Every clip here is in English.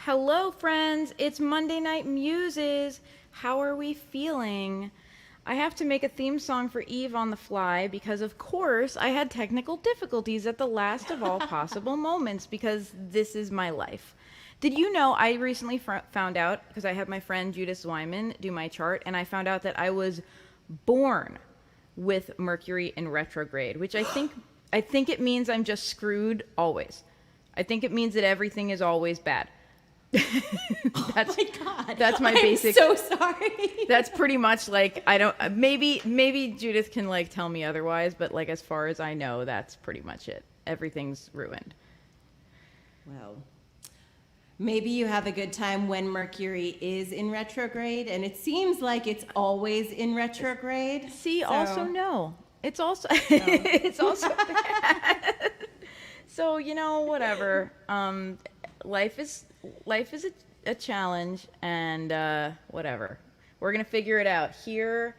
Hello, friends. It's Monday Night Muses. How are we feeling? I have to make a theme song for Eve on the fly because, of course, I had technical difficulties at the last of all possible moments because this is my life. Did you know I recently found out, because I had my friend Judith Zweiman do my chart, and I found out that I was born with Mercury in retrograde, which I think it means I'm just screwed always. I think it means that everything is always bad. That's, oh my God. That's my basic. I'm so sorry. That's pretty much like, I don't, maybe Judith can like tell me otherwise, but like as far as I know, that's pretty much it. Everything's ruined. Well, maybe you have a good time when Mercury is in retrograde, and it seems like it's always in retrograde. See, so. Also no. It's also it's also bad. So, whatever. Life is a challenge, and whatever. We're gonna figure it out. Here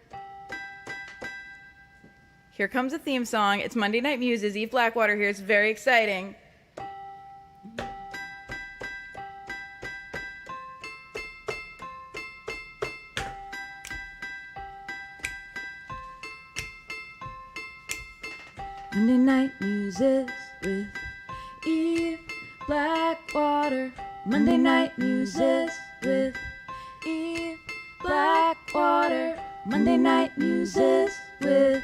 comes a theme song. It's Monday Night Muses. Eve Blackwater here. It's very exciting. Monday Night Muses with Eve Blackwater. Monday Night Muses with Eve Blackwater. Monday Night Muses with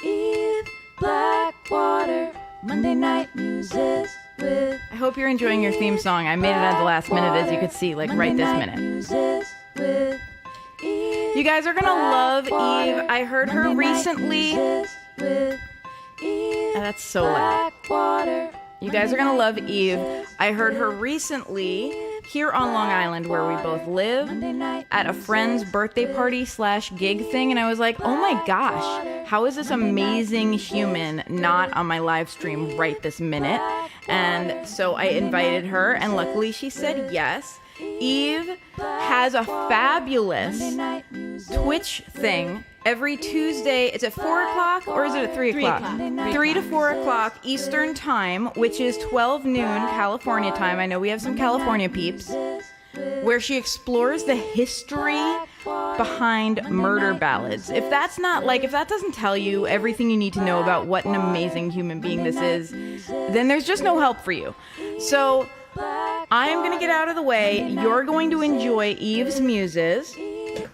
Eve Blackwater. Monday Night Muses with. I hope you're enjoying your theme song. I made it at the last minute, as you could see, like right this minute. You guys are gonna love Eve. I heard her recently. That's so loud. You guys are gonna love Eve. I heard her recently here on Long Island, where we both live, at a friend's birthday party / gig thing, and I was like, oh my gosh, how is this amazing human not on my live stream right this minute? And so I invited her, and luckily she said yes. Eve has a fabulous Twitch thing every Tuesday. It's at 4 o'clock, or is it at 3 o'clock? 3 to 4 o'clock Eastern time, which is 12 noon California time. I know we have some California peeps. Where she explores the history behind murder ballads. If that doesn't tell you everything you need to know about what an amazing human being this is, then there's just no help for you. So I'm going to get out of the way. You're going to enjoy Eve's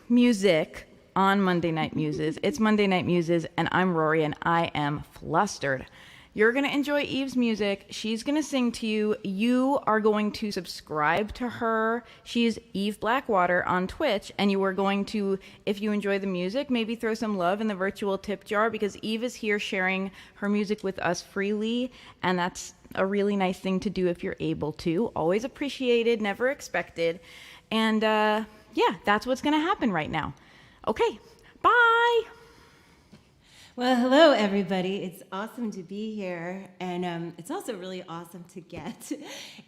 music on Monday Night Muses. It's Monday Night Muses, and I'm Rory, and I am flustered. You're going to enjoy Eve's music. She's going to sing to you. You are going to subscribe to her. She's Eve Blackwater on Twitch, and you are going to, if you enjoy the music, maybe throw some love in the virtual tip jar, because Eve is here sharing her music with us freely, and that's a really nice thing to do if you're able to. Always appreciated, never expected. And that's what's going to happen right now. Okay, bye. Well, hello, everybody. It's awesome to be here, and it's also really awesome to get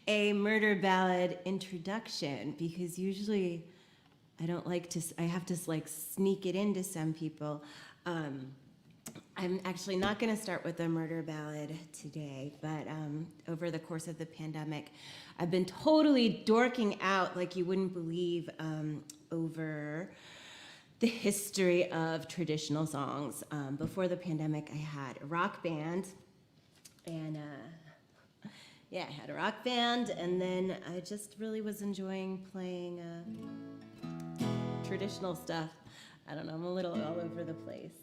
a murder ballad introduction, because usually I have to sneak it into some people. I'm actually not going to start with a murder ballad today, but over the course of the pandemic, I've been totally dorking out like you wouldn't believe over the history of traditional songs. Before the pandemic, I had a rock band, and I had a rock band, and then I just really was enjoying playing traditional stuff. I don't know, I'm a little all over the place.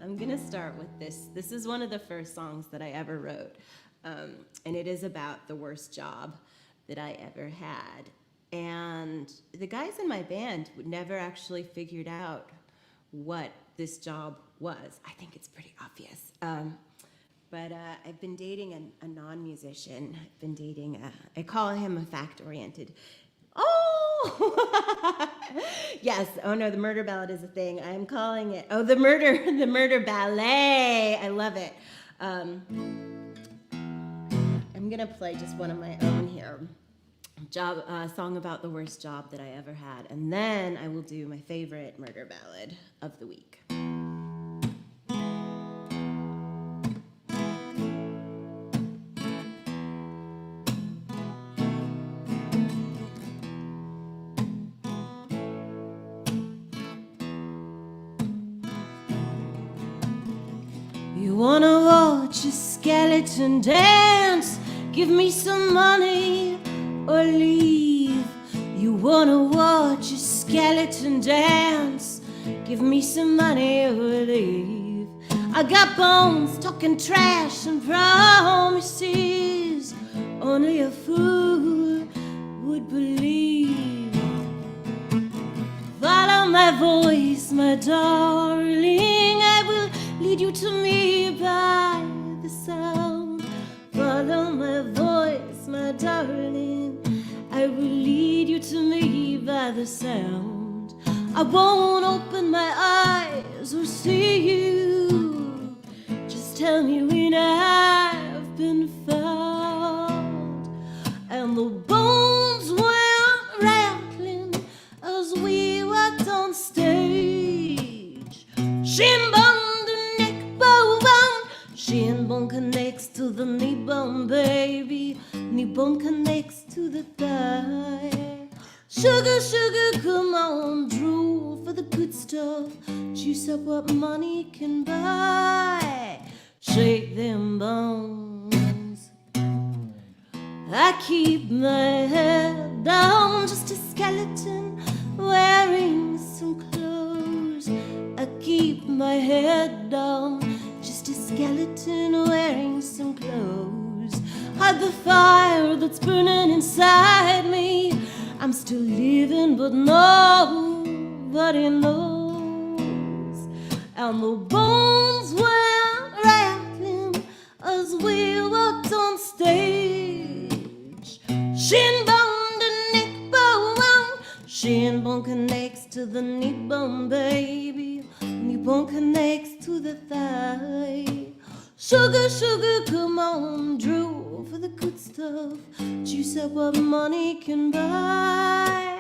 I'm gonna start with this. This is one of the first songs that I ever wrote, and it is about the worst job that I ever had. And the guys in my band never actually figured out what this job was. I think it's pretty obvious. But I've been dating a non-musician. I've been dating I call him a fact-oriented. Oh! Yes. Oh no, the murder ballad is a thing. I'm calling it. Oh, the murder ballet. I love it. I'm gonna play just one of my own here. Song about the worst job that I ever had, and then I will do my favorite murder ballad of the week. wanna watch a skeleton dance? Give me some money or leave. You wanna watch a skeleton dance? Give me some money or leave. I got bones talking trash and promises only a fool would believe. Follow my voice, my darling, I will lead you to me by the sound. Follow my voice, my darling, I will lead you to me by the sound. I won't open my eyes or see you, just tell me when I've been found. And the bones went rattling as we walked on stage. Shin bone to neck bone, shin bone connects to the knee bone, baby. Knee bone connects to the thigh. Sugar, sugar, come on, drool for the good stuff. Juice up what money can buy. Shake them bones. I keep my head down, just a skeleton wearing some clothes. I keep my head down, just a skeleton wearing some clothes. Hide the fire that's burning inside me. I'm still living, but nobody knows. And the bones went rattling as we walked on stage. Shin bone to neck bone, shin bone connects to the knee bone, baby. Knee bone connects to the thigh. Sugar, sugar, come on, drool for the good stuff. Juice up what money can buy.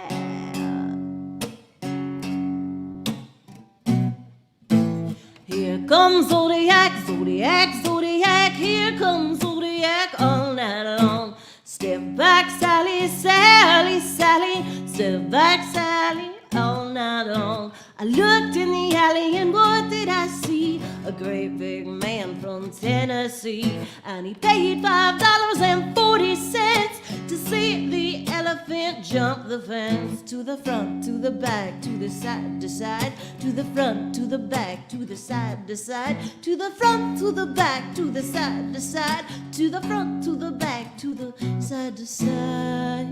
Here comes Zodiac, Zodiac, Zodiac. Here comes Zodiac all night long. Step back, Sally, Sally, Sally. Step back, Sally, all night long. I looked in the alley and what did I see? A great big man from Tennessee. And he paid $5.40 to see the elephant jump the fence. To the front, to the back, to the side to side. To the front, to the back, to the side to side. To the front, to the back, to the side to side. To the front, to the back, to the side to side.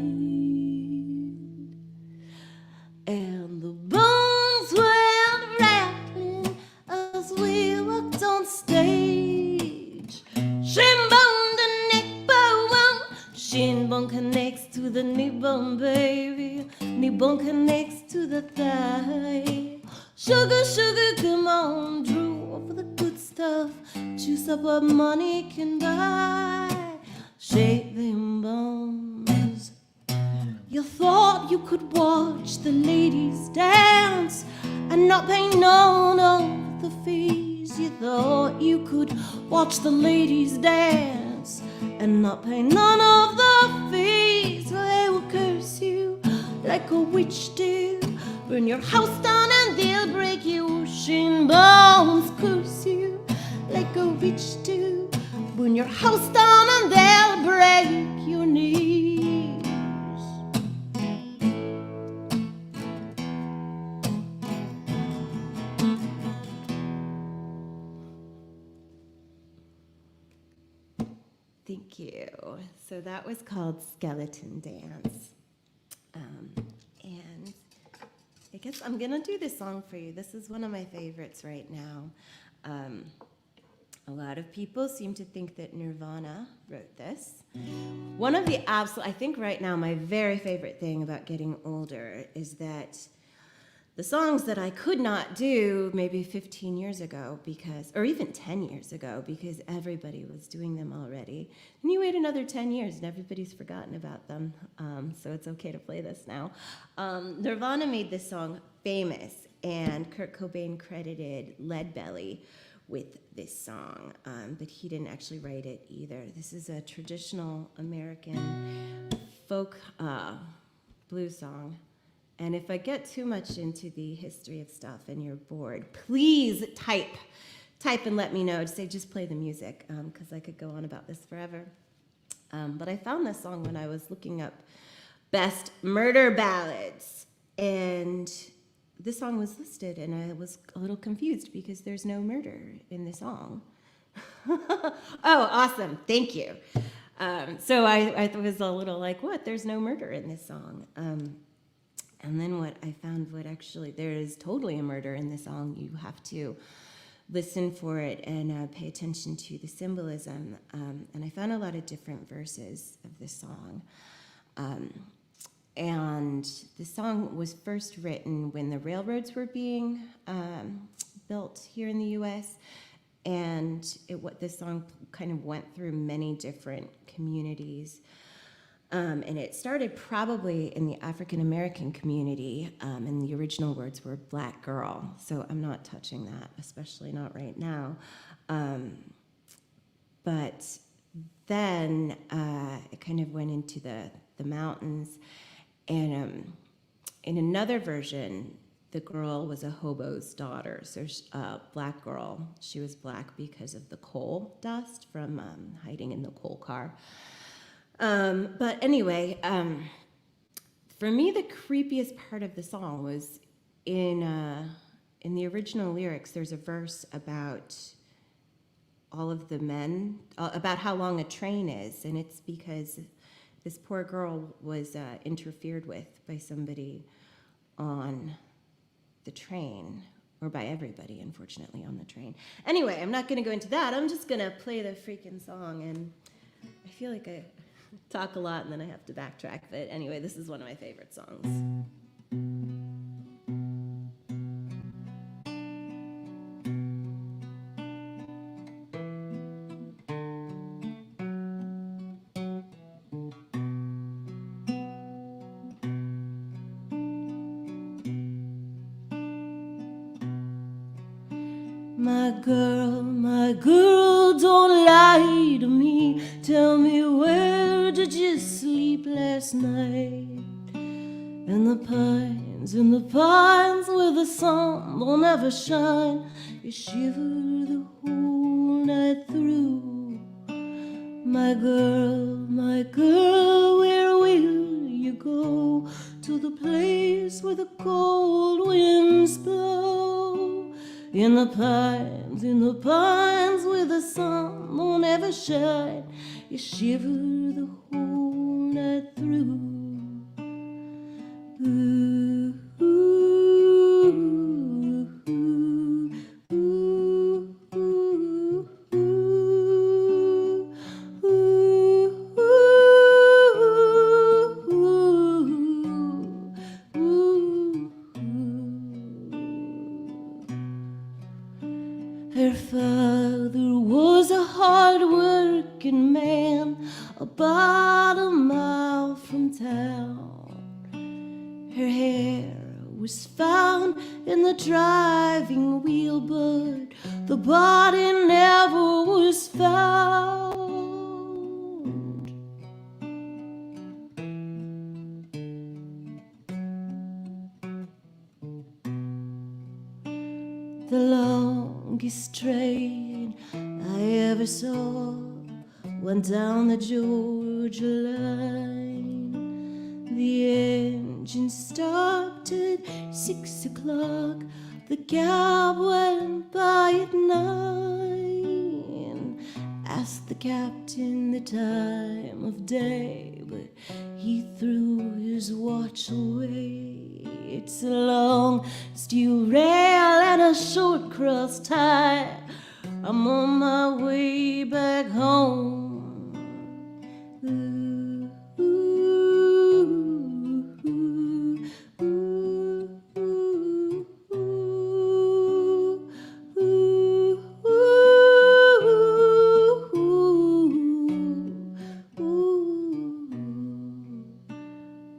And the bones went rattling as we walked on stage. Shin bone to neck bone, shin bone connects to the knee bone, baby. Knee bone connects to the thigh. Sugar, sugar, come on, drool for the good stuff. Juice up what money can buy. Shake them bones. You thought you could watch the ladies dance and not pay none of the fees. You thought you could watch the ladies dance and not pay none of the fees. Well, they will curse you like a witch do. Burn your house down and they'll break your shin bones. Curse you like a witch do. Burn your house down and they'll break your knees. Thank you. So that was called Skeleton Dance. And I guess I'm going to do this song for you. This is one of my favorites right now. A lot of people seem to think that Nirvana wrote this. One of the I think right now my very favorite thing about getting older is that the songs that I could not do maybe 15 years ago or even 10 years ago because everybody was doing them already. And you wait another 10 years and everybody's forgotten about them. So it's okay to play this now. Nirvana made this song famous and Kurt Cobain credited Leadbelly with this song, but he didn't actually write it either. This is a traditional American folk blues song. And if I get too much into the history of stuff and you're bored, please type type and let me know. Just play the music, because I could go on about this forever. But I found this song when I was looking up best murder ballads, and this song was listed, and I was a little confused because there's no murder in the song. Oh, awesome. Thank you. So I was a little like, what? There's no murder in this song. And then what I found, there is totally a murder in the song. You have to listen for it and pay attention to the symbolism. And I found a lot of different verses of this song. And the song was first written when the railroads were being built here in the U.S., and this song kind of went through many different communities. And it started probably in the African American community, and the original words were black girl. So I'm not touching that, especially not right now. But then it kind of went into the mountains. And in another version, the girl was a hobo's daughter. So black girl, she was black because of the coal dust from hiding in the coal car. But anyway, for me, the creepiest part of the song was in the original lyrics. There's a verse about all of the men, about how long a train is, and it's because this poor girl was interfered with by somebody on the train, or by everybody, unfortunately, on the train. Anyway, I'm not going to go into that. I'm just going to play the freaking song, and I feel like I talk a lot and then I have to backtrack. But anyway, this is one of my favorite songs. My girl, don't lie to me. Tell me, where did you sleep last night? In the pines where the sun will never shine. You shiver the whole night through. My girl, where will you go? To the place where the cold winds blow. In the pines where the sun will never shine. You shiver the whole night through. Ooh, ooh, ooh, ooh, ooh, ooh, ooh. Her father was a hard-working man, about a mile from town. Her hair was found in the driving wheel, but the body never was found. The longest train I ever saw went down the Georgia line. The engine stopped at 6 o'clock. The cab went by at 9. Asked the captain the time of day, but he threw his watch away. It's a long steel rail and a short cross tie. I'm on my way back home. Ooh, ooh, ooh, ooh, ooh, ooh, ooh, ooh.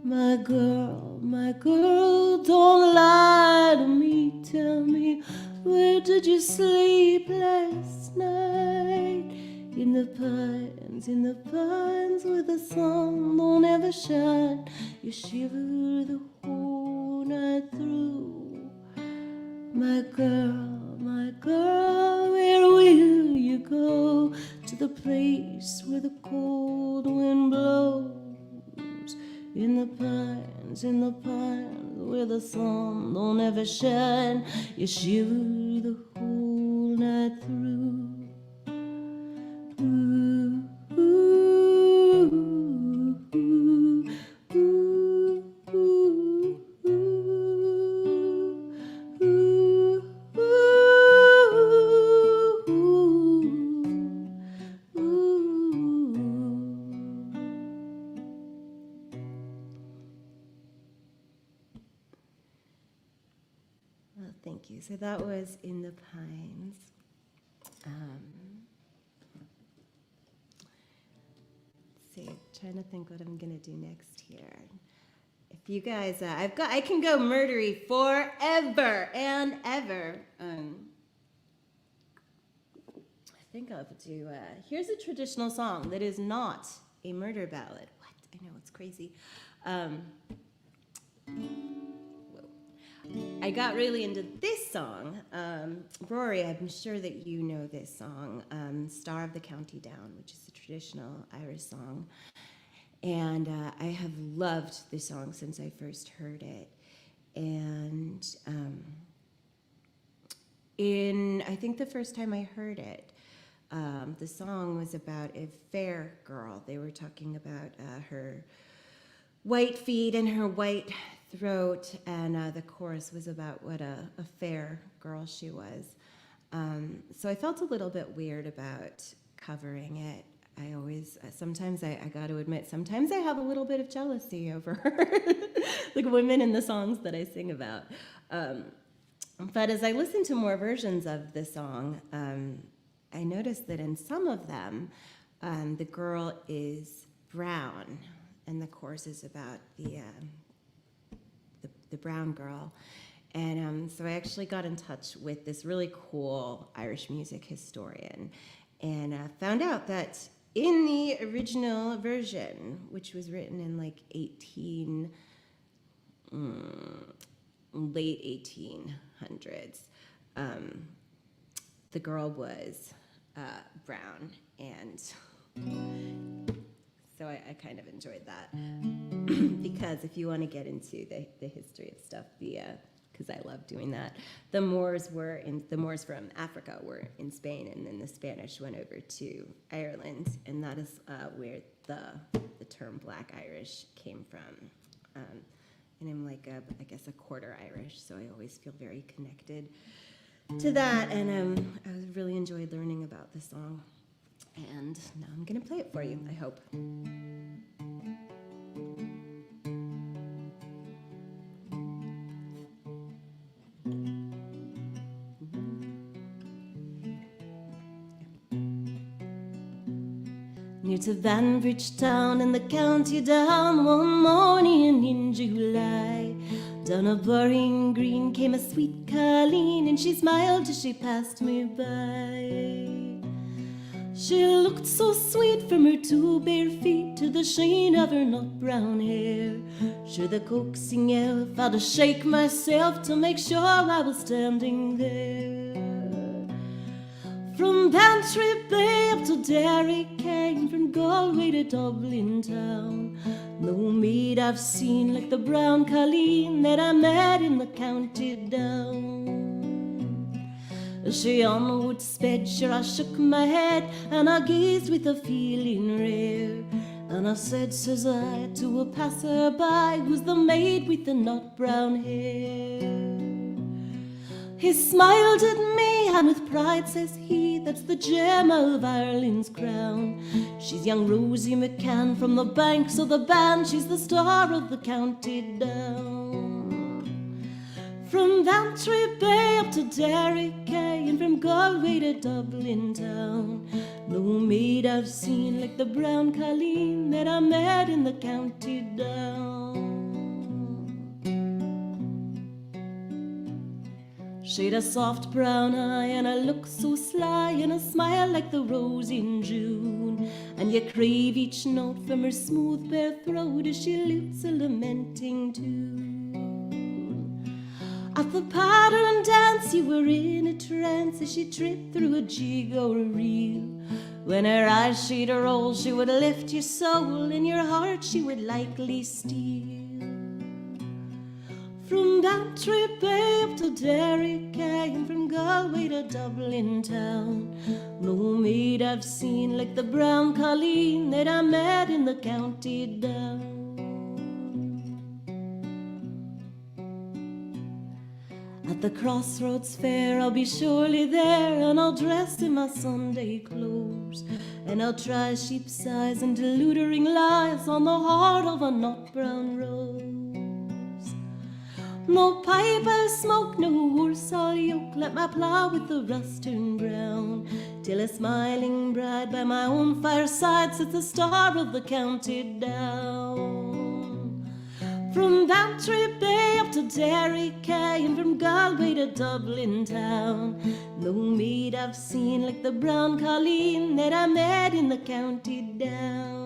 My girl, don't lie to me. Tell me, where did you sleep last night? In the pines where the sun won't ever shine. You shiver the whole night through. my girl, where will you go? To the place where the cold wind blows, in the pines, where the sun don't ever shine. You shiver the whole night through. Ooh, ooh, ooh, ooh, ooh, ooh, ooh, ooh. Well, thank you. So that was In the Pines. Let's see, trying to think what I'm gonna do next here. If you guys, I can go murdery forever and ever. I think I'll do. Here's a traditional song that is not a murder ballad. What? I know, it's crazy. I got really into this song. Rory, I'm sure that you know this song, Star of the County Down, which is a traditional Irish song. And I have loved this song since I first heard it. And I think the first time I heard it, the song was about a fair girl. They were talking about her white feet and her white throat, and the chorus was about what a fair girl she was. So I felt a little bit weird about covering it. I always, sometimes I got to admit, sometimes I have a little bit of jealousy over like women in the songs that I sing about. But as I listened to more versions of the song, I noticed that in some of them, the girl is brown, and the chorus is about the brown girl. And so I actually got in touch with this really cool Irish music historian and found out that in the original version, which was written in like late 1800s, the girl was brown, and so I kind of enjoyed that. Because if you want to get into the history of stuff, because I love doing that, the Moors from Africa were in Spain, and then the Spanish went over to Ireland, and that is where the term Black Irish came from. And I'm like I guess a quarter Irish, so I always feel very connected to that. And I really enjoyed learning about the song, and now I'm gonna play it for you, I hope. Near to Banbridge town in the county down, one morning in July, down a burying green came a sweet Colleen, and she smiled as she passed me by. She looked so sweet from her two bare feet to the sheen of her nut brown hair. Sure, the coaxing elf had to shake myself to make sure I was standing there. From Bantry Bay up to Derry Kane, from Galway to Dublin town, no maid I've seen like the Brown Colleen that I met in the county down. As she onward sped, sure I shook my head, and I gazed with a feeling rare. And I said, says I, to a passer-by, who's the maid with the nut brown hair? He smiled at me, and with pride says he, that's the gem of Ireland's crown. She's young Rosie McCann from the banks of the Bann, she's the star of the county down. From Bantry Bay up to Derry Quay, and from Galway to Dublin town, no maid I've seen like the Brown Colleen that I met in the county down. She'd a soft brown eye and a look so sly, and a smile like the rose in June, and you crave each note from her smooth bare throat as she lutes a lamenting tune. At the pattern dance guess you were in a trance as she tripped through a jig or a reel. When her eyes she'd roll, she would lift your soul, and your heart she would likely steal. From Bantry Bay up to Derry Quay, and from Galway to Dublin town, no maid I've seen like the Brown Colleen that I met in the county down. At the crossroads fair I'll be surely there, and I'll dress in my Sunday clothes, and I'll try sheep's eyes and deludering lies on the heart of a nut brown rose. No pipe I'll smoke, no horse I'll yoke, let my plough with the rust turn brown, till a smiling bride by my own fireside sits the star of the county down. From Bantry Bay up to Derry Quay, and from Galway to Dublin town, no maid I've seen like the Brown Colleen that I met in the county down.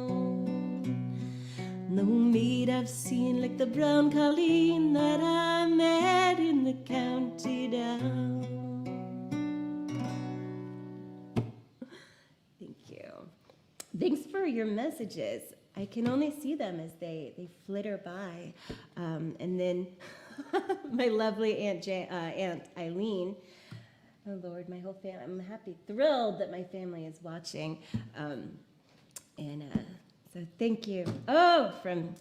No maid I've seen like the Brown Colleen that I met in the county down. Thank you. Thanks for your messages. I can only see them as they flitter by. And then my lovely Aunt Eileen, oh Lord, my whole family, I'm happy, thrilled that my family is watching. So thank you. Oh, from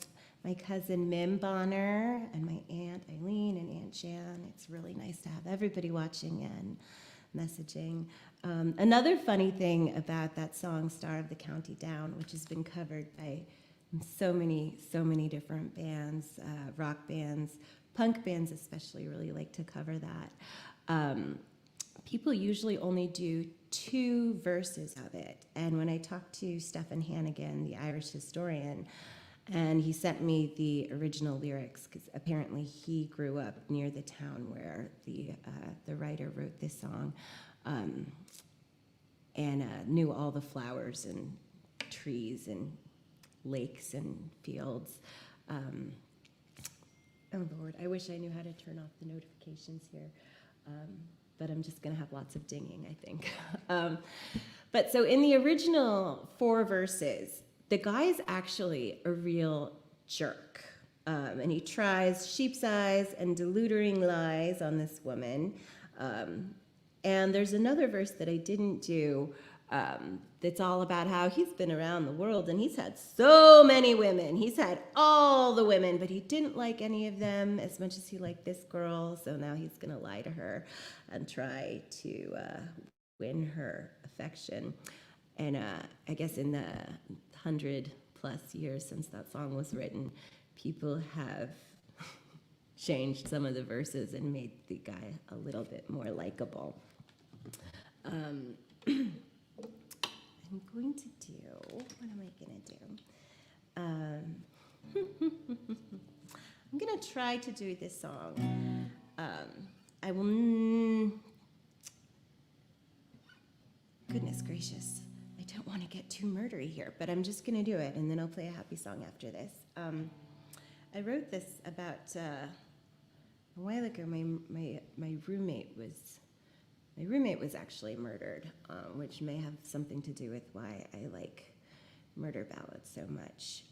my cousin Mim Bonner and my Aunt Eileen and Aunt Jan. It's really nice to have everybody watching and messaging. Another funny thing about that song, Star of the County Down, which has been covered by so many different bands, rock bands, punk bands especially really like to cover that. People usually only do 2 verses of it. And when I talked to Stephen Hannigan, the Irish historian, and he sent me the original lyrics, because apparently he grew up near the town where the writer wrote this song, and knew all the flowers and trees and lakes and fields. Oh Lord, I wish I knew how to turn off the notifications here. But I'm just going to have lots of dinging, I think. But so in the original 4 verses, the guy's actually a real jerk. And he tries sheep's eyes and deludering lies on this woman. And there's another verse that I didn't do that's all about how he's been around the world and he's had so many women. He's had all the women, but he didn't like any of them as much as he liked this girl. So now he's going to lie to her and try to win her affection. And I guess in the 100+ years since that song was written, people have changed some of the verses and made the guy a little bit more likable. I'm going to do, what am I going to do? I'm going to try to do this song. I will, goodness gracious, I don't want to get too murdery here, but I'm just going to do it, and then I'll play a happy song after this. I wrote this about, a while ago, my roommate was actually murdered, which may have something to do with why I like murder ballads so much.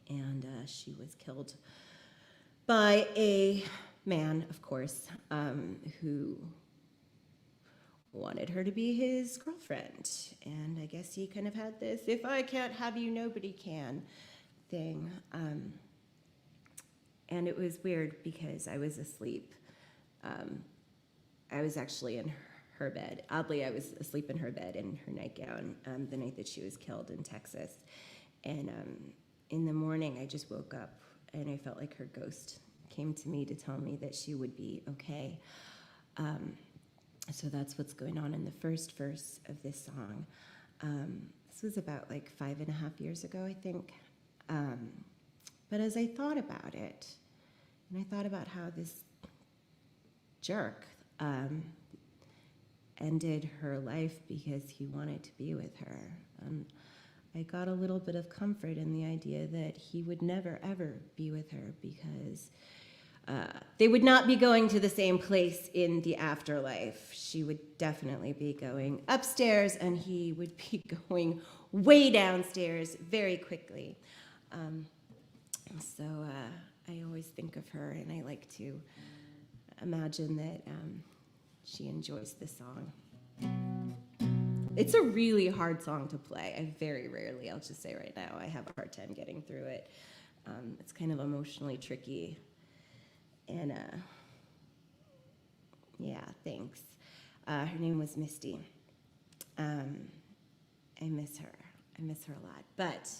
And she was killed by a man, of course, who wanted her to be his girlfriend. And I guess he kind of had this, if I can't have you, nobody can thing. And it was weird because I was asleep. I was actually in her bed. Oddly, I was asleep in her bed in her nightgown the night that she was killed in Texas. And in the morning, I just woke up and I felt like her ghost came to me to tell me that she would be okay. So that's what's going on in the first verse of this song. This was about like 5.5 years ago, I think. But as I thought about it, and I thought about how this jerk ended her life because he wanted to be with her, I got a little bit of comfort in the idea that he would never, ever be with her because they would not be going to the same place in the afterlife. She would definitely be going upstairs, and he would be going way downstairs very quickly. So I always think of her, and I like to imagine that she enjoys this song. It's a really hard song to play. I very rarely, I'll just say right now, I have a hard time getting through it. It's kind of emotionally tricky. And yeah, thanks. Her name was Misty. I miss her. I miss her a lot. But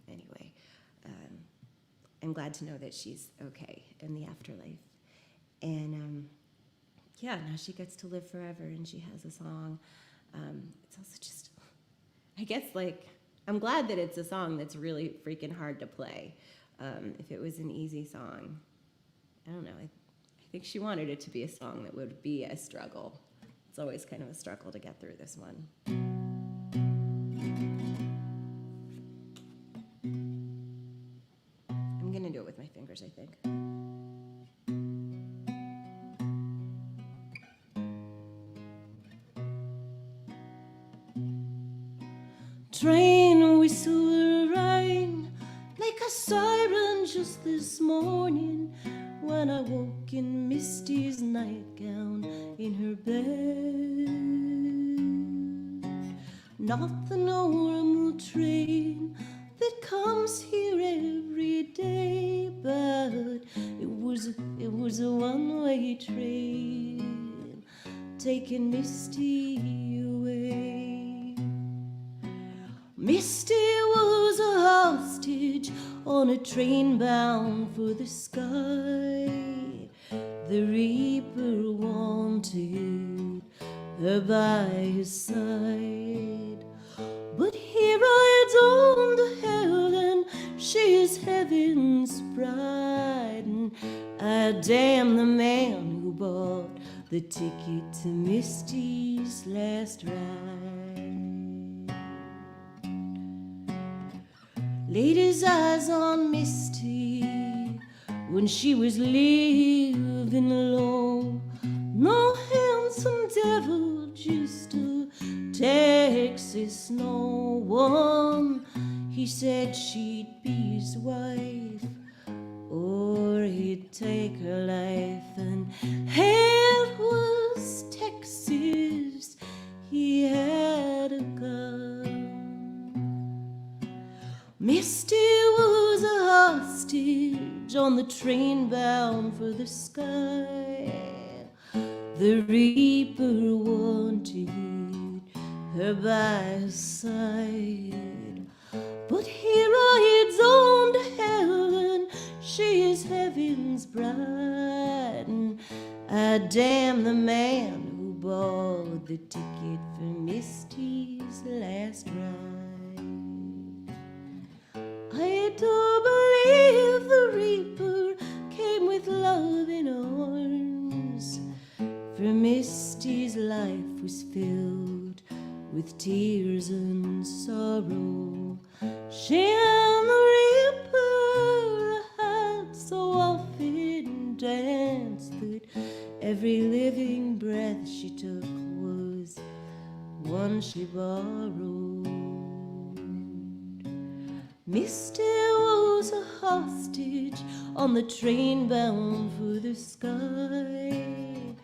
anyway, I'm glad to know that she's okay in the afterlife. And yeah, now she gets to live forever, and she has a song. It's also just, I guess, like, I'm glad that it's a song that's really freaking hard to play. If it was an easy song, I don't know. I think she wanted it to be a song that would be a struggle. It's always kind of a struggle to get through this one. I'm going to do it with my fingers, I think. Train whistle rang like a siren just this morning when I woke in Misty's nightgown in her bed. Not the normal train that comes here every day, but it was a one-way train taking Misty away. Misty was a hostage on a train bound for the sky. The Reaper wanted her by his side. But he rides on to hell, and she is heaven's bride. And I damn the man who bought the ticket to Misty's last ride. Laid his eyes on Misty when she was living low. No handsome devil, just a Texas no one. He said she'd be his wife, or he'd take her life. And it was Texas, he had a gun. Misty was a hostage on the train bound for the sky. The Reaper wanted her by his side. But he rides on to hell, and she is heaven's bride. And I damn the man who bought the ticket for Misty's last ride. I do believe the Reaper came with love in arms, for Misty's life was filled with tears and sorrow. She and the Reaper had so often danced that every living breath she took was one she borrowed. Misty was a hostage on the train bound for the sky.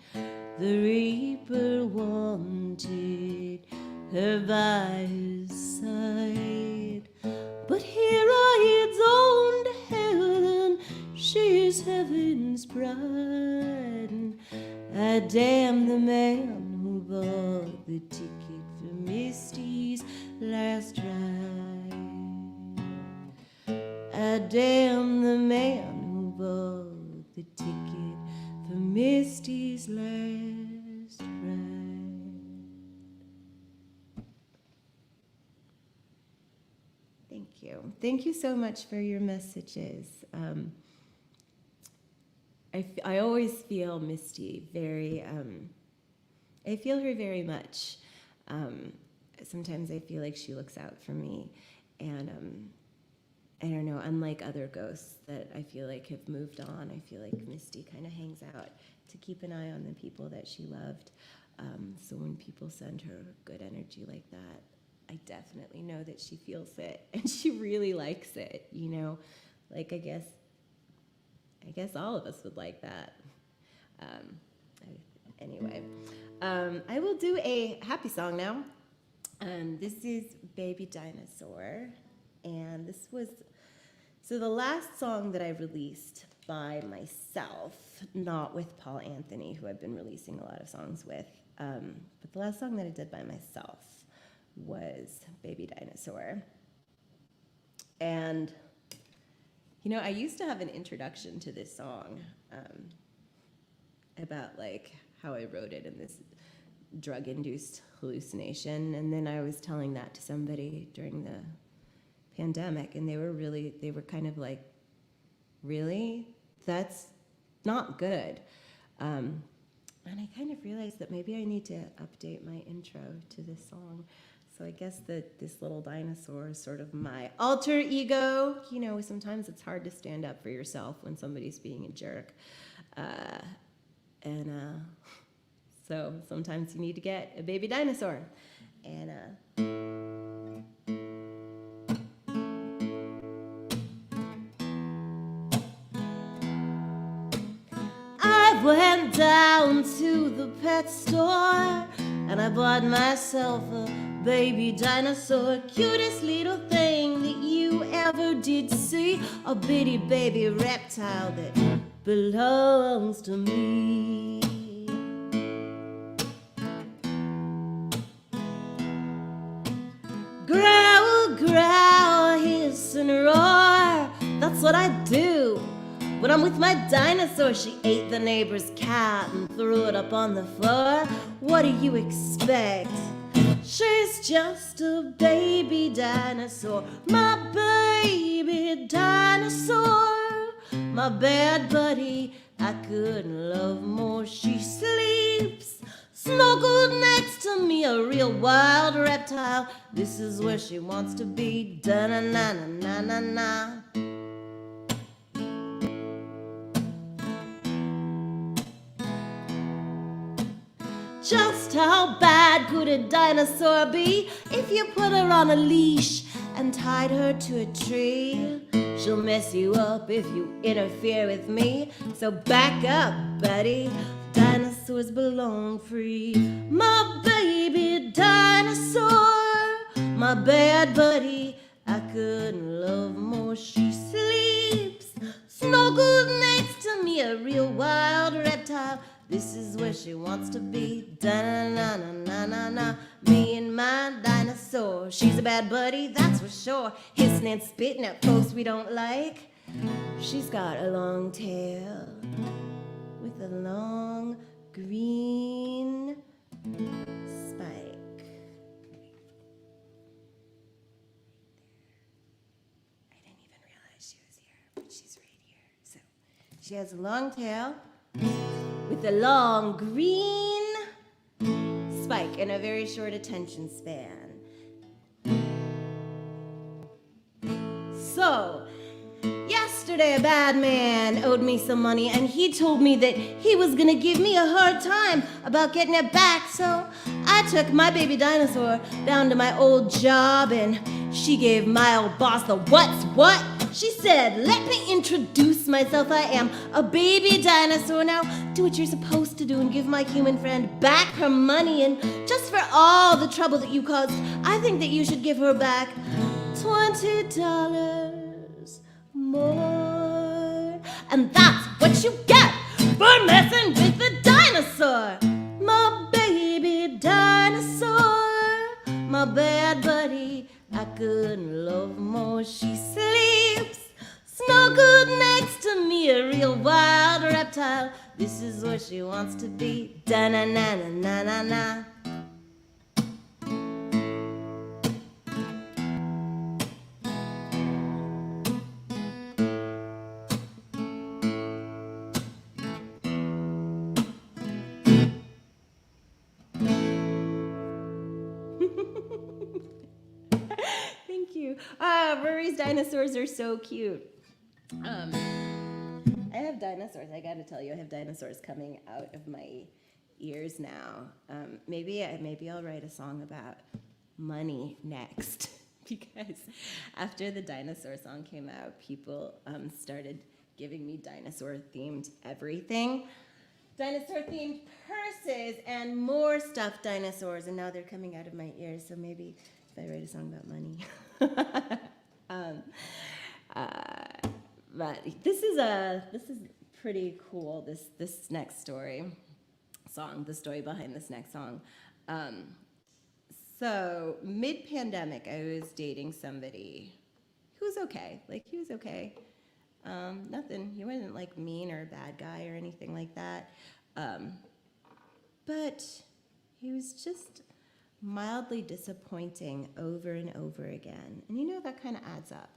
The Reaper wanted her by his side. But he rides on to hell, and she is heaven's bride. And I damn the man who bought the ticket for Misty's last ride. I damn the man who bought the ticket for Misty's last ride. Thank you. Thank you so much for your messages. I always feel Misty very, I feel her very much. Sometimes I feel like she looks out for me, and I don't know, unlike other ghosts that I feel like have moved on, I feel like Misty kind of hangs out to keep an eye on the people that she loved. So when people send her good energy like that, I definitely know that she feels it and she really likes it, you know? Like, I guess all of us would like that. Anyway, I will do a happy song now. This is Baby Dinosaur. And this was, so the last song that I released by myself, not with Paul Anthony, who I've been releasing a lot of songs with, but the last song that I did by myself was Baby Dinosaur. And, you know, I used to have an introduction to this song about, like, how I wrote it in this drug-induced hallucination. And then I was telling that to somebody during the pandemic, and they were kind of like, really? That's not good. And I kind of realized that maybe I need to update my intro to this song. So I guess that this little dinosaur is sort of my alter ego. You know, sometimes it's hard to stand up for yourself when somebody's being a jerk. So sometimes you need to get a baby dinosaur. And I went down to the pet store and I bought myself a baby dinosaur, cutest little thing that you ever did see, a bitty baby reptile that belongs to me. Growl, growl, hiss and roar, that's what I do. When I'm with my dinosaur, she ate the neighbor's cat and threw it up on the floor. What do you expect? She's just a baby dinosaur, my baby dinosaur, my bad buddy, I couldn't love more. She sleeps snuggled next to me, a real wild reptile. This is where she wants to be, da-na-na-na-na-na-na. Just how bad could a dinosaur be if you put her on a leash and tied her to a tree? She'll mess you up if you interfere with me, so back up, buddy. Dinosaurs belong free. My baby dinosaur, my bad buddy, I couldn't love more. She sleeps snuggled next to me, a real wild reptile. This is where she wants to be, da-na-na-na-na-na. Me and my dinosaur, she's a bad buddy, that's for sure. Hissing and spitting at folks we don't like. She's got a long tail with a long green spike. I didn't even realize she was here, but she's right here. So she has a long tail with a long green spike and a very short attention span. So, yesterday a bad man owed me some money and he told me that he was gonna give me a hard time about getting it back. So I took my baby dinosaur down to my old job and she gave my old boss the what's what. She said, let me introduce myself. I am a baby dinosaur. Now do what you're supposed to do and give my human friend back her money. And just for all the trouble that you caused, I think that you should give her back $20 more. And that's what you get for messing with the dinosaur. My baby dinosaur, my bad buddy, I couldn't love more. She sleeps snuggled next to me, a real wild reptile. This is where she wants to be, da-na-na-na-na-na-na. Thank you. We're stories. Dinosaurs are so cute. I have dinosaurs. I gotta tell you, I have dinosaurs coming out of my ears now. Maybe I'll write a song about money next. Because after the dinosaur song came out, people started giving me dinosaur-themed everything. Dinosaur-themed purses and more stuffed dinosaurs, and now they're coming out of my ears, so maybe if I write a song about money. But this is pretty cool, this next song, the story behind this next song. So mid-pandemic, I was dating somebody who was okay. Like, he was okay. Nothing, he wasn't like mean or a bad guy or anything like that. But he was just mildly disappointing over and over again. And you know, that kind of adds up.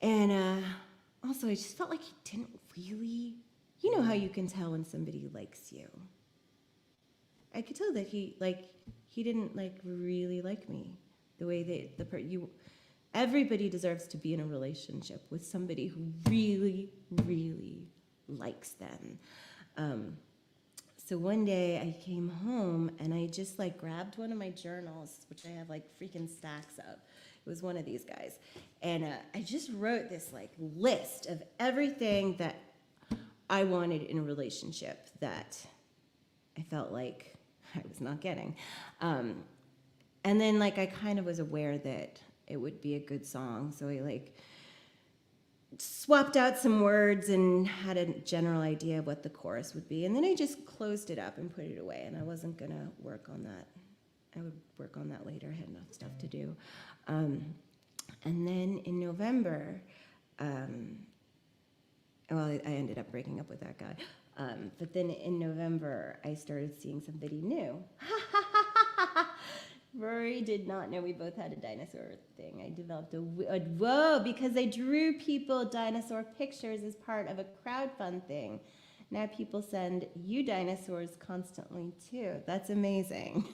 And also, I just felt like he didn't really, you know how you can tell when somebody likes you. I could tell that he didn't like really like me the way everybody deserves to be in a relationship with somebody who really, really likes them. So one day I came home and I just like grabbed one of my journals, which I have like freaking stacks of. It was one of these guys. And I just wrote this like list of everything that I wanted in a relationship that I felt like I was not getting. And then like I kind of was aware that it would be a good song. So I like swapped out some words and had a general idea of what the chorus would be. And then I just closed it up and put it away. And I wasn't going to work on that. I would work on that later. I had enough stuff to do. And then in November, I ended up breaking up with that guy. But then in November, I started seeing somebody new. Rory did not know we both had a dinosaur thing. I developed because I drew people dinosaur pictures as part of a crowdfund thing. Now people send you dinosaurs constantly too. That's amazing.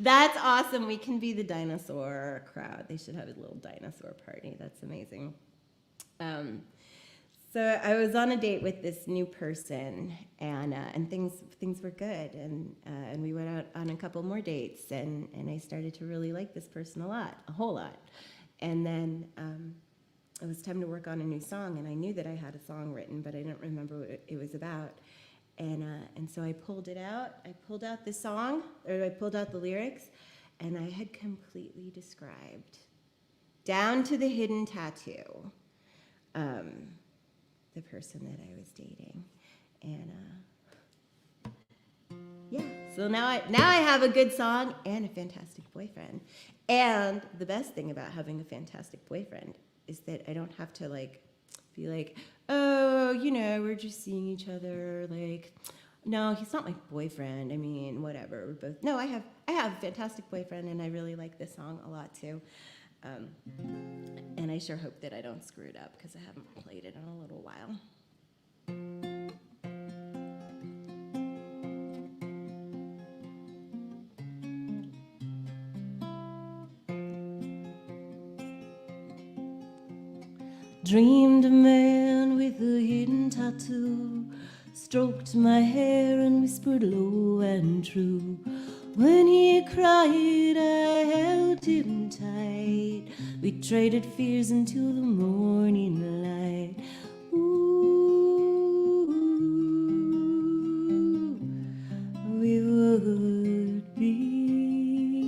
That's awesome. We can be the dinosaur crowd. They should have a little dinosaur party. That's amazing. So I was on a date with this new person, and things were good, and we went out on a couple more dates, and I started to really like this person a whole lot, and then it was time to work on a new song, and I knew that I had a song written, but I didn't remember what it was about, and so I pulled it out. I pulled out the song, or I pulled out the lyrics, and I had completely described, down to the hidden tattoo, the person that I was dating, and yeah. So now I have a good song and a fantastic boyfriend, and the best thing about having a fantastic boyfriend is that I don't have to like be like, oh, you know, we're just seeing each other. Like, no, he's not my boyfriend. I mean, whatever. We're both. No, I have a fantastic boyfriend, and I really like this song a lot too. And I sure hope that I don't screw it up because I haven't played it in a little while. Dreamed a man with a hidden tattoo, stroked my hair and whispered low and true. When he cried, I held him tight. We traded fears until the morning light. Ooh, we would be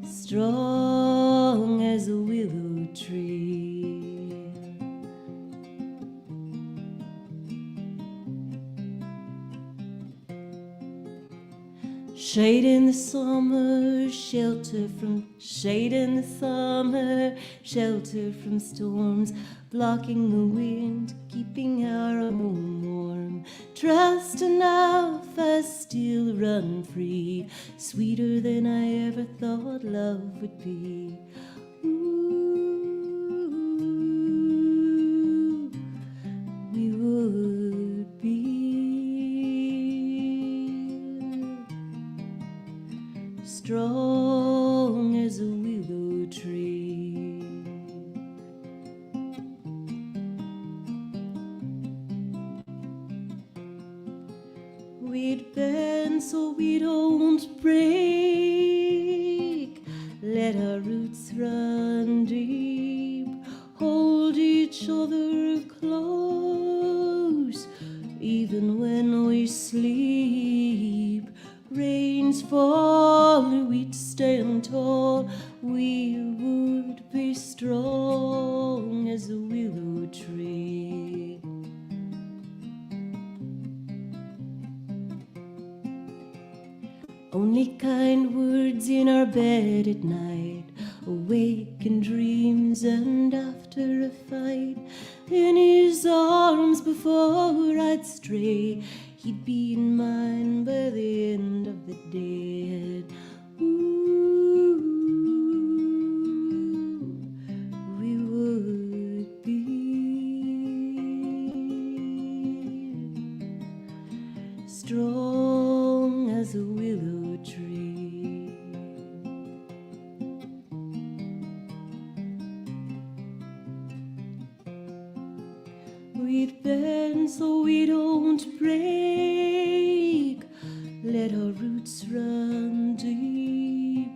strong as a willow tree. Shade in the summer, shelter from storms, blocking the wind, keeping our home warm. Trust enough, I still run free, sweeter than I ever thought love would be. Ooh, we would be strong so we don't break. Let our roots run deep, hold each other close, even when we sleep. Rains fall and we'd stand tall, we would be strong as a willow tree. Only kind words in our bed at night, awake in dreams and after a fight. In his arms before I'd stray, he'd be in mine by the end of the day. Ooh, we would be strong as a willow tree. We'd bend so we don't break. Let our roots run deep,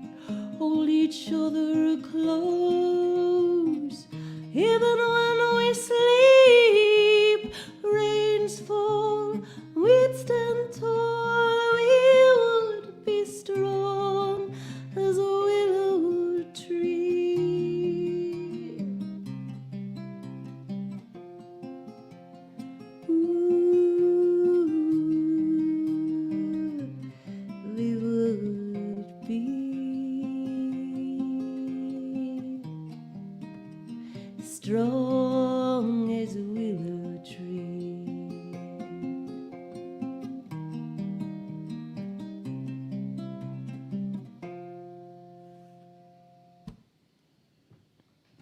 hold each other close, even when we sleep. Rains fall, we'd stand tall, we would be strong as a willow tree. Ooh, we would be strong as a willow tree.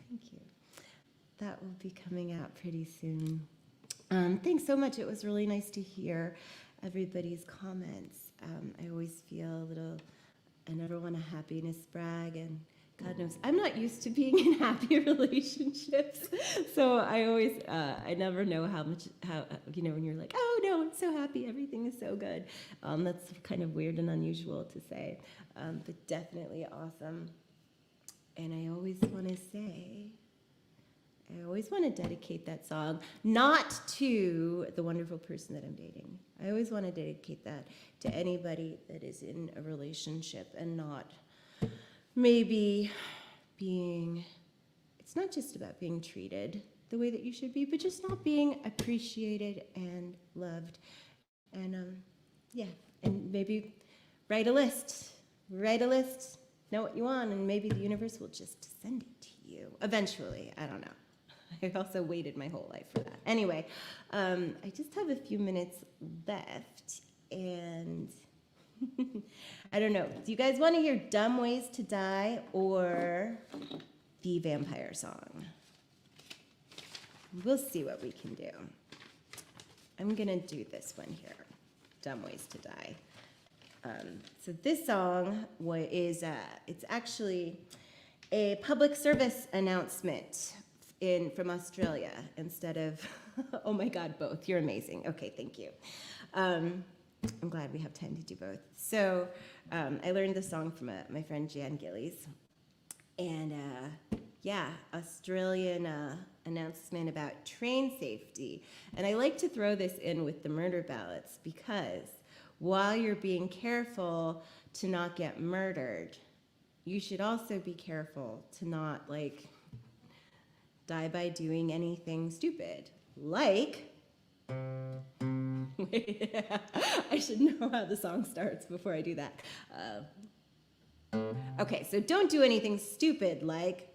Thank you. That will be coming out pretty soon. Thanks so much. It was really nice to hear everybody's comments. I always feel a little, I never want a happiness brag, and God knows I'm not used to being in happy relationships. So I always, I never know how much, when you're like, oh no, I'm so happy, everything is so good. That's kind of weird and unusual to say, but definitely awesome. And I always want to say, I always want to dedicate that song, not to the wonderful person that I'm dating. I always want to dedicate that to anybody that is in a relationship and not maybe being, it's not just about being treated the way that you should be, but just not being appreciated and loved. And and maybe write a list, know what you want, and maybe the universe will just send it to you eventually. I don't know. I also waited my whole life for that. Anyway, I just have a few minutes left, and I don't know. Do you guys want to hear Dumb Ways to Die or the vampire song? We'll see what we can do. I'm going to do this one here, Dumb Ways to Die. So this song is, it's actually a public service announcement from Australia instead of, oh my God, both. You're amazing. Okay, thank you. I'm glad we have time to do both. So I learned the song from my friend Jan Gillies. And Australian announcement about train safety. And I like to throw this in with the murder ballads because while you're being careful to not get murdered, you should also be careful to not die by doing anything stupid. Like, I should know how the song starts before I do that. Okay, so don't do anything stupid like,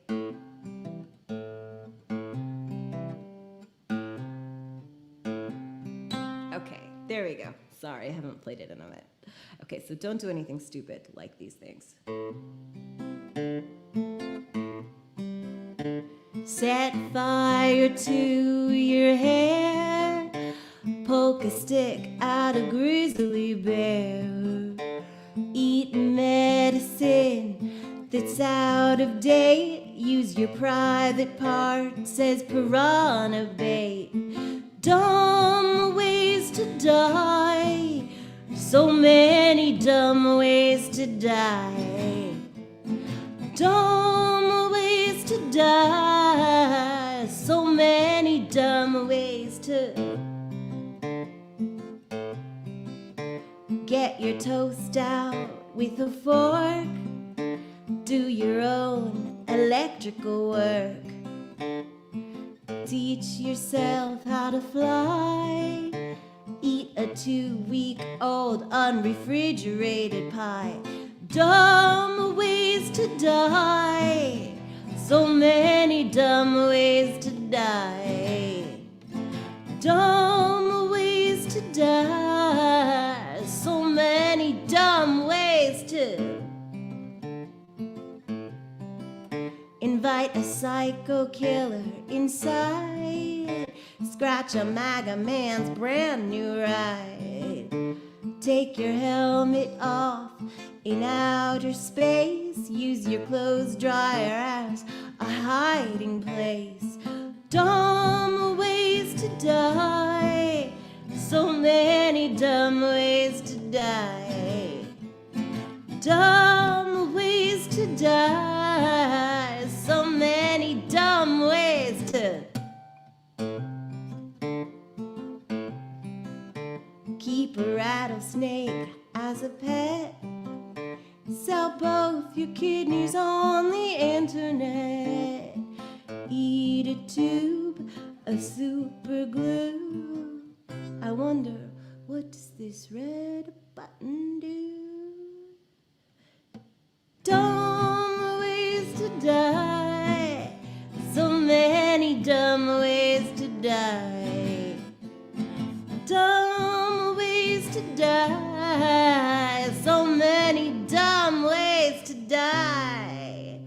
okay, there we go. Sorry, I haven't played it in a minute. Okay, so don't do anything stupid like these things. Set fire to your hair, poke a stick at a grizzly bear, eat medicine that's out of date, use your private parts as piranha bait. Dumb ways to die, So many dumb ways to die. Dumb ways to die. So many dumb ways to get your toast out with a fork. Do your own electrical work. Teach yourself how to fly. Eat a 2-week-old unrefrigerated pie. Dumb ways to die. So many dumb ways to die. Dumb ways to die. So many dumb ways to invite a psycho killer inside. Scratch a MAGA man's brand new ride. Take your helmet off in outer space. Use your clothes dryer as a hiding place. Dumb ways to die. So many dumb ways to die. Dumb ways to die. So many dumb ways to keep a rattlesnake as a pet. Sell both your kidneys on the internet. Eat a tube of super glue. I wonder, what does this red button do? Dumb ways to die. So many dumb ways to die. Dumb ways to die. So many dumb ways to die.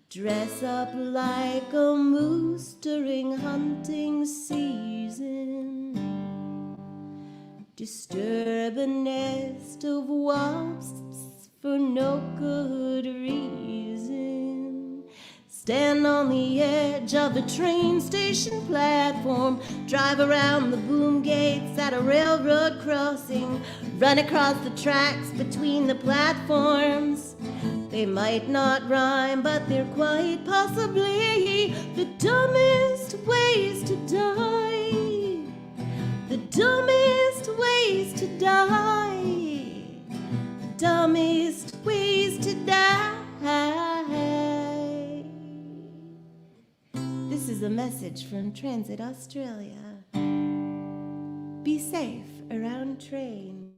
Dress up like a moose during hunting season. Disturb a nest of wasps for no good reason. Stand on the edge of a train station platform. Drive around the boom gates at a railroad crossing. Run across the tracks between the platforms. They might not rhyme, but they're quite possibly the dumbest ways to die. The dumbest ways to die. The dumbest ways to die. This is a message from Transit Australia. Be safe around trains.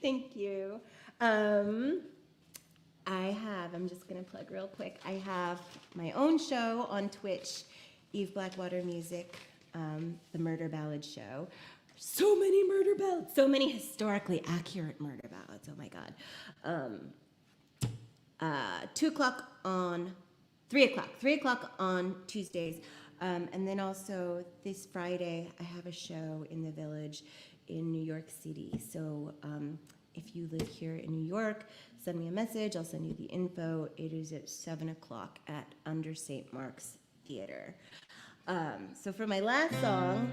Thank you. I'm just going to plug real quick. I have my own show on Twitch, Eve Blackwater Music, the Murder Ballad Show. So many murder ballads, so many historically accurate murder ballads. Oh my God. 2 o'clock on, 3 o'clock on Tuesdays. And then also this Friday, I have a show in the Village in New York City. So if you live here in New York, send me a message. I'll send you the info. It is at 7 o'clock at Under St. Mark's Theater. So for my last song,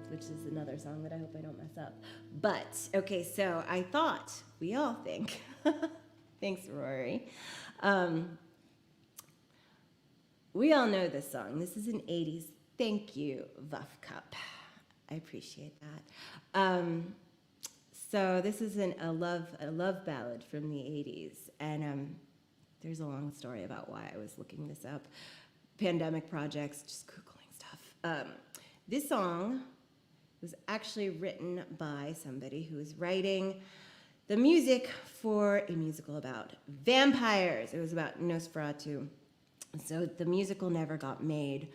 which is another song that I hope I don't mess up. But, okay, so I thought, we all think, thanks, Rory. We all know this song. This is an 80s. Thank you, Vuff Cup. I appreciate that. So this is a love ballad from the 80s. And there's a long story about why I was looking this up. Pandemic projects, just Googling stuff. This song was actually written by somebody who was writing the music for a musical about vampires. It was about Nosferatu. So the musical never got made.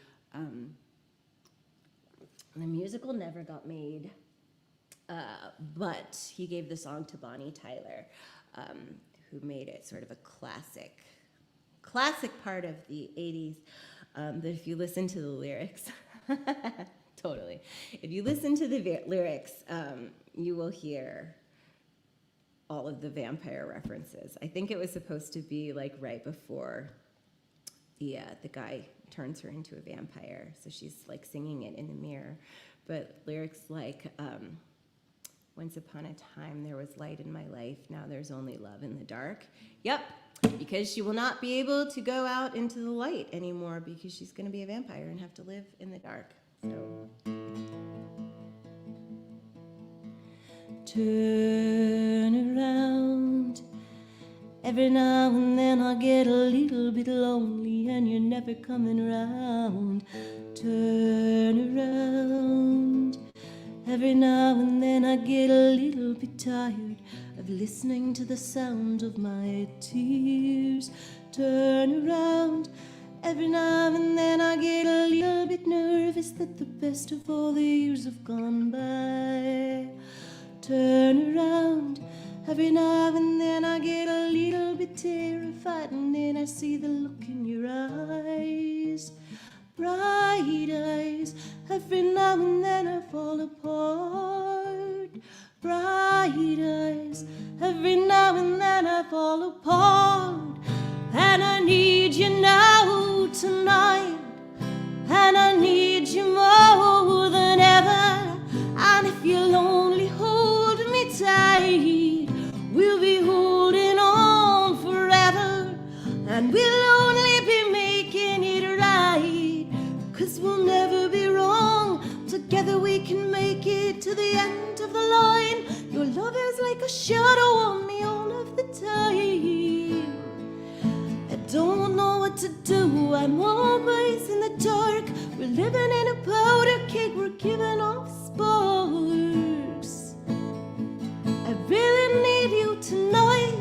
But he gave the song to Bonnie Tyler, who made it sort of a classic part of the 80s. That if you listen to the lyrics, totally. If you listen to the lyrics, you will hear all of the vampire references. I think it was supposed to be like right before the guy turns her into a vampire. So she's like singing it in the mirror. But lyrics like, once upon a time there was light in my life, now there's only love in the dark. Yep, because she will not be able to go out into the light anymore because she's going to be a vampire and have to live in the dark. So. Turn around. Every now and then I get a little bit lonely and you're never coming round. Turn around. Every now and then I get a little bit tired of listening to the sound of my tears. Turn around. Every now and then I get a little bit nervous that the best of all the years have gone by. Turn around. Every now and then I get a little bit terrified, and then I see the look in your eyes. Bright eyes. Every now and then I fall apart. Bright eyes. Every now and then I fall apart. And I need you now tonight. And I need you more than ever. And if you'll only hold me tight, we'll be holding on forever. And we'll only be making it right. 'Cause we'll never be wrong. Together we can make it to the end of the line. Your love is like a shadow on me all of the time. I don't know what to do, I'm always in the dark. We're living in a powder keg, we're giving off sparks. I really need you tonight.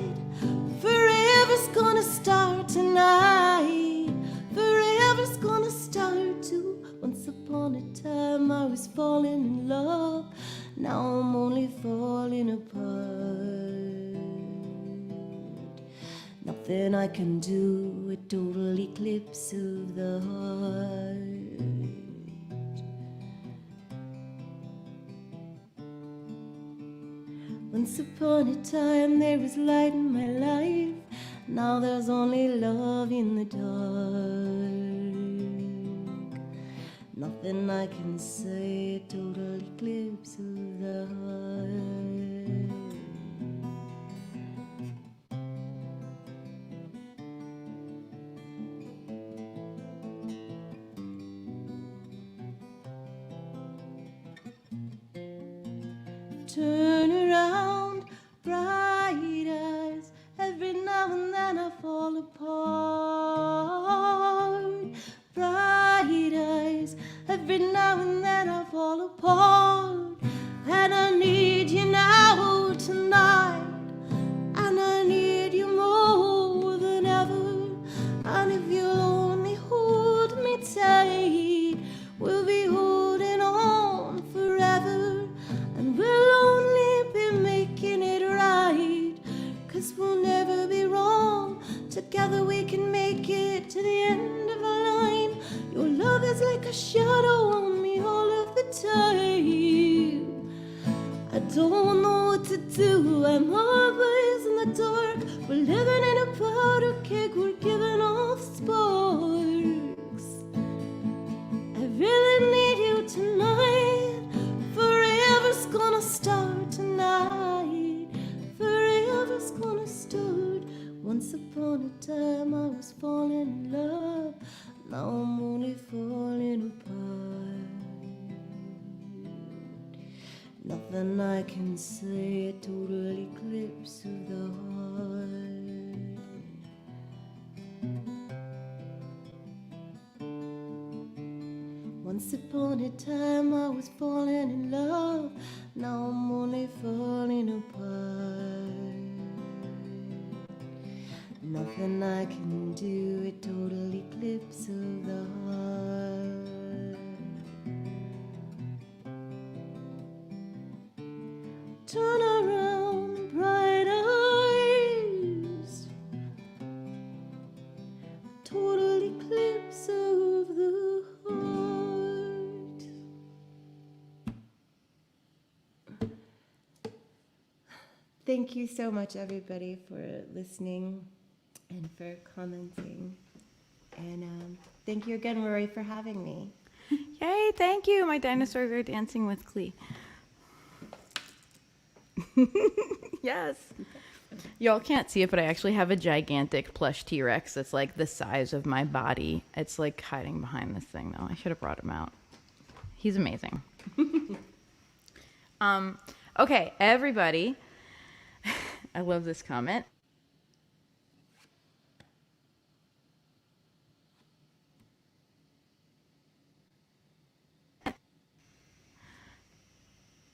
Forever's gonna start tonight. Forever's gonna start too. Once upon a time I was falling in love. Now I'm only falling apart. Nothing I can do, a total eclipse of the heart. Once upon a time there was light in my life. Now there's only love in the dark. Nothing I can say, a total eclipse of the heart. Turn around, bright eyes. Every now and then I fall apart. Bright eyes. Every now and then I fall apart. And I need you now tonight. And I need you more than ever. And if you'll only hold me tight, we'll be holding on forever. And we'll only be making it right. 'Cause we'll never be wrong. Together we can make it to the end of the line. Your love is like a shadow on me all of the time. I don't know what to do, I'm always in the dark. We're living in a powder keg, we're giving off sparks. I really need you tonight. Forever's gonna start tonight. Forever's gonna start. Once upon a time I was falling in love. Now I'm only falling apart. Nothing I can say, a total eclipse of the heart. Once upon a time I was falling in love. Now I'm only falling apart. Nothing I can do, a total eclipse of the heart. Turn around, bright eyes. Total eclipse of the heart. Thank you so much, everybody, for listening and for commenting. And thank you again, Rory, for having me. Yay, thank you. My dinosaurs are dancing with Glee. Yes. Y'all can't see it, but I actually have a gigantic plush T-Rex that's like the size of my body. It's like hiding behind this thing, though. I should have brought him out. He's amazing. Okay, everybody. I love this comment.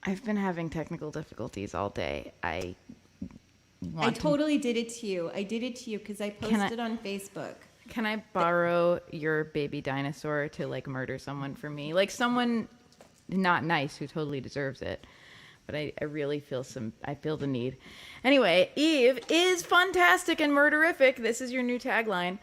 I've been having technical difficulties all day. I totally did it to you. I did it to you because I posted on Facebook. Can I borrow your baby dinosaur to like murder someone for me? Like someone not nice who totally deserves it. But I really feel the need. Anyway, Eve is fantastic and murderific. This is your new tagline.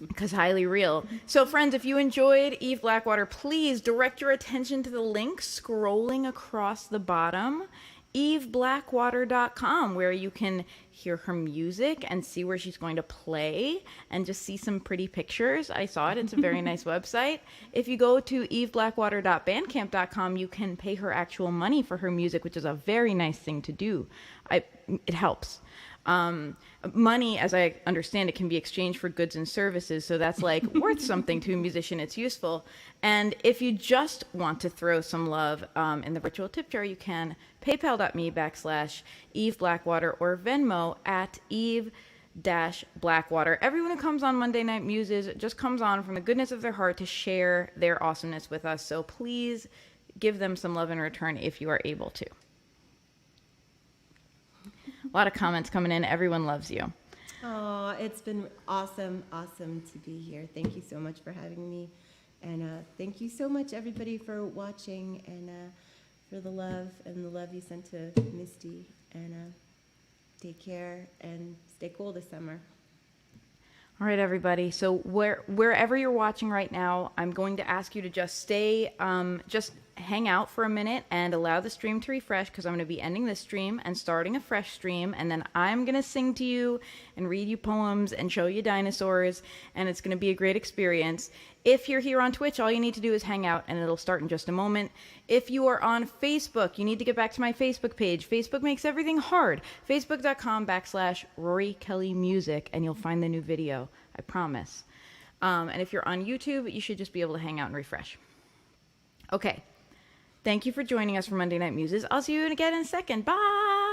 Because highly real. So friends, if you enjoyed Eve Blackwater, please direct your attention to the link scrolling across the bottom. EveBlackwater.com, where you can hear her music and see where she's going to play and just see some pretty pictures. I saw it. It's a very nice website. If you go to EveBlackwater.bandcamp.com, you can pay her actual money for her music, which is a very nice thing to do. It helps. Money, as I understand it, can be exchanged for goods and services, so that's like worth something to a musician. It's useful. And if you just want to throw some love in the virtual tip jar, you can paypal.me/Eve Blackwater or Venmo at Eve-Blackwater. Everyone who comes on Monday Night Muses just comes on from the goodness of their heart to share their awesomeness with us, so please give them some love in return if you are able to. A lot of comments coming in. Everyone loves you. Oh, it's been awesome to be here. Thank you so much for having me. And thank you so much, everybody, for watching and for the love you sent to Misty. And take care and stay cool this summer. All right, everybody. So wherever you're watching right now, I'm going to ask you to just stay, just hang out for a minute and allow the stream to refresh, because I'm going to be ending this stream and starting a fresh stream, and then I'm going to sing to you and read you poems and show you dinosaurs, and it's going to be a great experience. If you're here on Twitch, all you need to do is hang out, and it'll start in just a moment. If you are on Facebook, you need to get back to my Facebook page. Facebook makes everything hard. Facebook.com/Rory Kelly Music, and you'll find the new video. I promise. And if you're on YouTube, you should just be able to hang out and refresh. Okay. Thank you for joining us for Monday Night Muses. I'll see you again in a second. Bye!